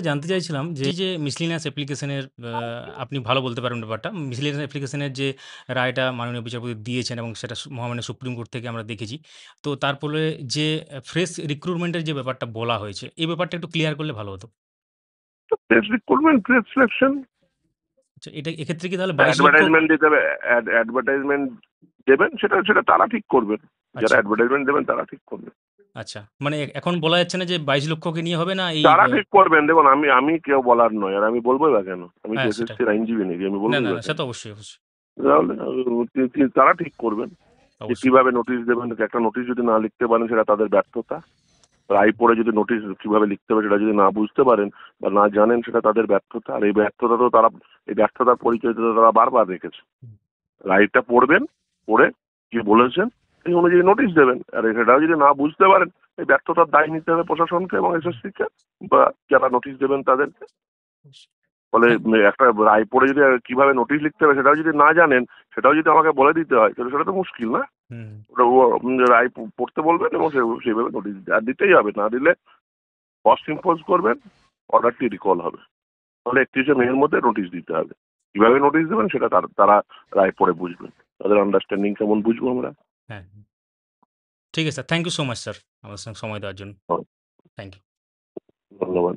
জানতে চাইছিলাম যে, এই যে মিসেলেনিয়াস অ্যাপ্লিকেশনের আপনি ভালো বলতে পারবেন ব্যাপারটা। মিসেলেনিয়াস অ্যাপ্লিকেশনের যে রায়টা মাননীয় বিচারপতি দিয়েছেন এবং সেটা মহামান্য সুপ্রিম কোর্ট থেকে আমরা দেখেছি। তো তারপরে যে ফ্রেশ রিক্রুটমেন্টের যে ব্যাপারটা বলা হয়েছে, এই ব্যাপারটা একটু ক্লিয়ার করলে ভালো হতো। প্রেস রিক্রুটমেন্ট, প্রেস সিলেকশন, আচ্ছা, এক্ষেত্রে কি তাহলে 22 লক্ষ। অ্যাডভার্টাইজমেন্ট দিতে হবে। অ্যাডভার্টাইজমেন্ট দেবেন, সেটা সেটা তারা ঠিক করবেন। যারা আচ্ছা, অ্যাডভার্টাইজমেন্ট দেবেন তারা ঠিক করবেন। আচ্ছা। মানে এখন বলা যাচ্ছে না যে 22 লক্ষকে নিয়ে হবে না এই তারা ঠিক করবেন। দেখুন, আমি আমি কেউ বলার নয়, আর আমি বলবোই বা কেন? আমি কি হ্যাঁ, সেটাই। এসএসসির আইনজীবী নাকি? আমি না, বলবোই না, বা না, সে কেন? তো অবশ্যই, অবশ্যই, তাহলে তারা ঠিক করবেন যে অবশ্যই। কিভাবে নোটিশ দেবেন। একটা নোটিশ যদি না লিখতে পারেন, সেটা তাদের ব্যর্থতা। রায় পড়ে যদি নোটিশ কিভাবে লিখতে হবে সেটা যদি না বুঝতে পারেন বা না জানেন, সেটা তাদের ব্যর্থতা। আর এই ব্যর্থতা তো তারা, এই ব্যর্থতার পরিচয় তো তারা বারবার রেখেছে। হুম, রায়টা পড়বেন, পড়ে কি বলেছেন সেই অনুযায়ী নোটিশ দেবেন। আর সেটাও যদি না বুঝতে পারেন, এই ব্যর্থতার দায় নিতে হবে প্রশাসনকে এবং এসএসসিকে বা যারা নোটিশ দেবেন তাদেরকে। অবশ্যই। ফলে থ্যাংক একটা রায় পড়ে যদি কিভাবে নোটিশ লিখতে হবে সেটাও যদি না জানেন, সেটাও যদি আমাকে বলে দিতে হয়, তাহলে সেটা তো মুশকিল না? হুম, ওটা রায় পড়তে বলবেন এবং সেইভাবে নোটিশ আর দিতেই হবে। না দিলে কস্ট ইম্পোজ করবেন, অর্ডারটি রিকল হবে। তাহলে 31শে মের মধ্যে নোটিশ দিতে হবে। কিভাবে নোটিশ দেবেন সেটা তারা রায় পড়ে বুঝবেন। তাদের আন্ডারস্ট্যান্ডিং কেমন বুঝবো আমরা। হ্যাঁ। ঠিক আছে sir. Thank you so much sir, আমার সঙ্গে সময় দেওয়ার জন্য। Thank you. ধন্যবাদ।